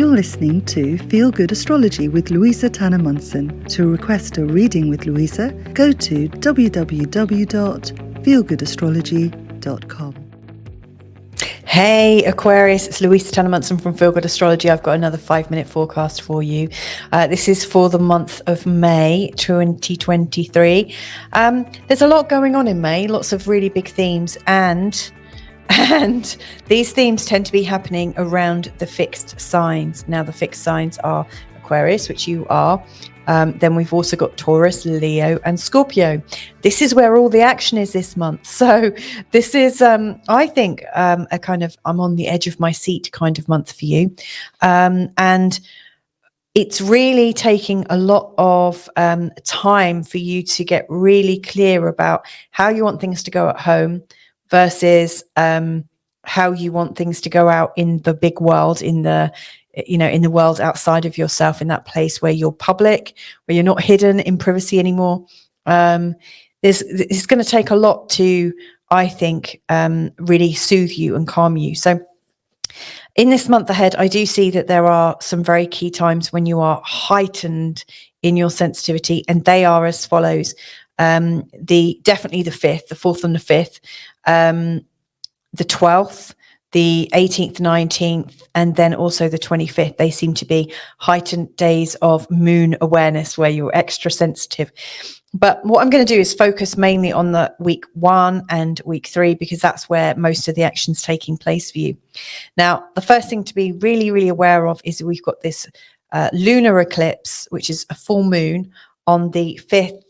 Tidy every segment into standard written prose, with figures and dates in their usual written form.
You're listening to Feel Good Astrology with Louisa-Tannermunson. To request a reading with Louisa, go to www.feelgoodastrology.com. Hey Aquarius, it's Louisa-Tannermunson from Feel Good Astrology. I've got another 5-minute forecast for you. This is for the month of May 2023. There's a lot going on in May, lots of really big themes, and these themes tend to be happening around the fixed signs. Now, the fixed signs are Aquarius, which you are. Then we've also got Taurus, Leo, and Scorpio. This is where all the action is this month. So this is, I think, a kind of I'm on the edge of my seat kind of month for you. And it's really taking a lot of time for you to get really clear about how you want things to go at home versus how you want things to go out in the big world, in the world outside of yourself, in that place where you're public, where you're not hidden in privacy anymore. It's going to take a lot to, I think, really soothe you and calm you. So in this month ahead, I do see that there are some very key times when you are heightened in your sensitivity, and they are as follows. Definitely the 5th, the 4th and the 5th, the 12th, the 18th, 19th, and then also the 25th. They seem to be heightened days of moon awareness where you're extra sensitive. But what I'm going to do is focus mainly on the week 1 and week 3, because that's where most of the action's taking place for you. Now, the first thing to be really, really aware of is we've got this lunar eclipse, which is a full moon on the 5th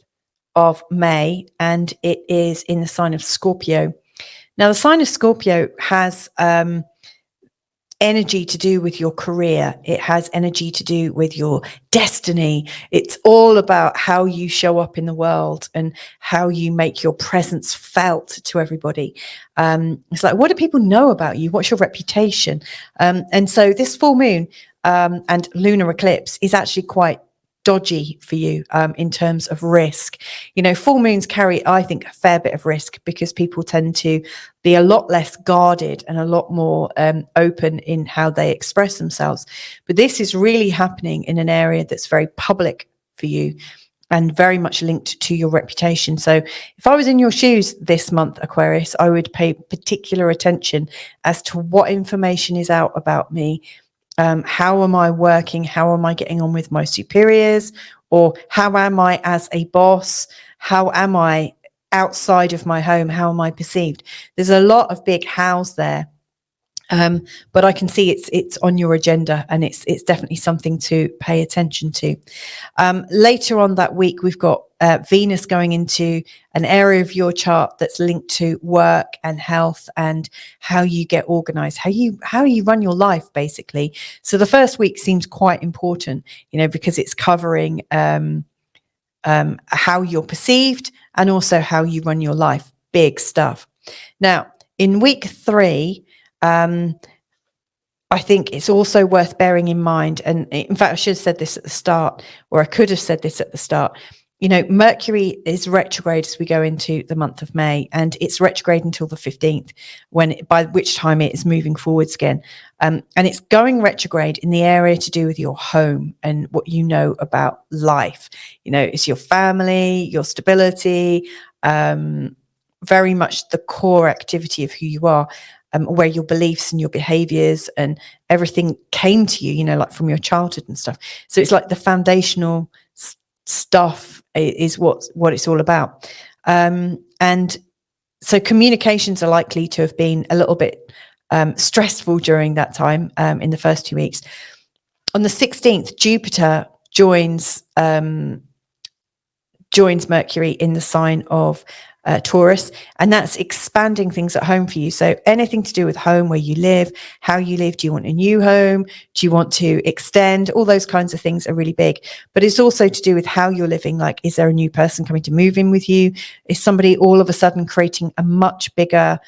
of May, and it is in the sign of Scorpio. Now, the sign of Scorpio has energy to do with your career. It has energy to do with your destiny. It's all about how you show up in the world and how you make your presence felt to everybody. It's like, what do people know about you? What's your reputation? And so this full moon and lunar eclipse is actually quite dodgy for you in terms of risk. Full moons carry, I think, a fair bit of risk because people tend to be a lot less guarded and a lot more open in how they express themselves. But this is really happening in an area that's very public for you and very much linked to your reputation. So if I was in your shoes this month, Aquarius, I would pay particular attention as to what information is out about me. How am I working? How am I getting on with my superiors? Or how am I as a boss? How am I outside of my home? How am I perceived? There's a lot of big hows there. But I can see it's on your agenda, and it's definitely something to pay attention to. Later on that week, we've got Venus going into an area of your chart that's linked to work and health and how you get organized, how you run your life, basically. So the first week seems quite important, because it's covering how you're perceived and also how you run your life. Big stuff. Now, in week 3, I think it's also worth bearing in mind, and in fact, I should have said this at the start, or I could have said this at the start. Mercury is retrograde as we go into the month of May, and it's retrograde until the 15th, by which time it is moving forwards again. And it's going retrograde in the area to do with your home and what you know about life. It's your family, your stability, very much the core activity of who you are. Where your beliefs and your behaviors and everything came to you, like from your childhood and stuff. So it's like the foundational stuff is what it's all about. And so communications are likely to have been a little bit stressful during that time in the first 2 weeks. On the 16th, Jupiter joins Mercury in the sign of Taurus, and that's expanding things at home for you. So anything to do with home, where you live, how you live. Do you want a new home? Do you want to extend? All those kinds of things are really big. But it's also to do with how you're living. Like, is there a new person coming to move in with you? Is somebody all of a sudden creating a much bigger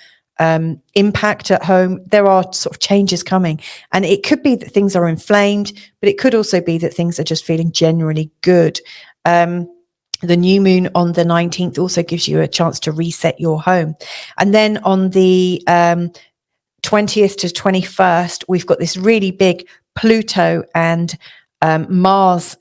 impact at home? There are sort of changes coming, and it could be that things are inflamed, but it could also be that things are just feeling generally good. The new moon on the 19th also gives you a chance to reset your home. And then on the 20th to 21st, we've got this really big Pluto and Mars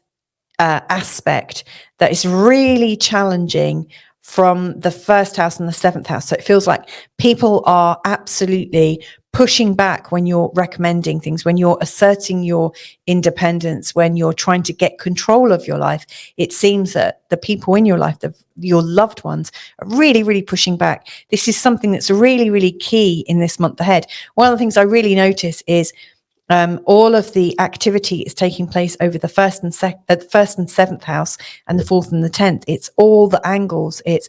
aspect that is really challenging from the first house and the seventh house. So it feels like people are absolutely pushing back when you're recommending things, when you're asserting your independence, when you're trying to get control of your life. It seems that the people in your life, your loved ones, are really, really pushing back. This is something that's really, really key in this month ahead. One of the things I really notice is all of the activity is taking place over the first and seventh house and the fourth and the 10th. It's all the angles. It's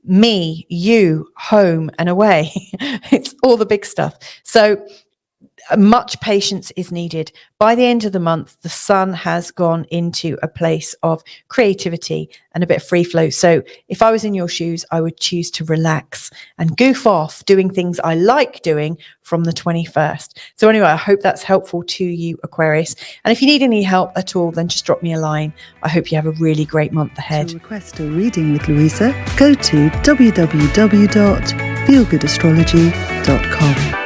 me, you, home and away. It's all the big stuff. So much patience is needed. By the end of the month, the sun has gone into a place of creativity and a bit of free flow. So if I was in your shoes, I would choose to relax and goof off doing things I like doing from the 21st. So anyway, I hope that's helpful to you, Aquarius. And if you need any help at all, then just drop me a line. I hope you have a really great month ahead. To request a reading with Louisa, go to www.feelgoodastrology.com.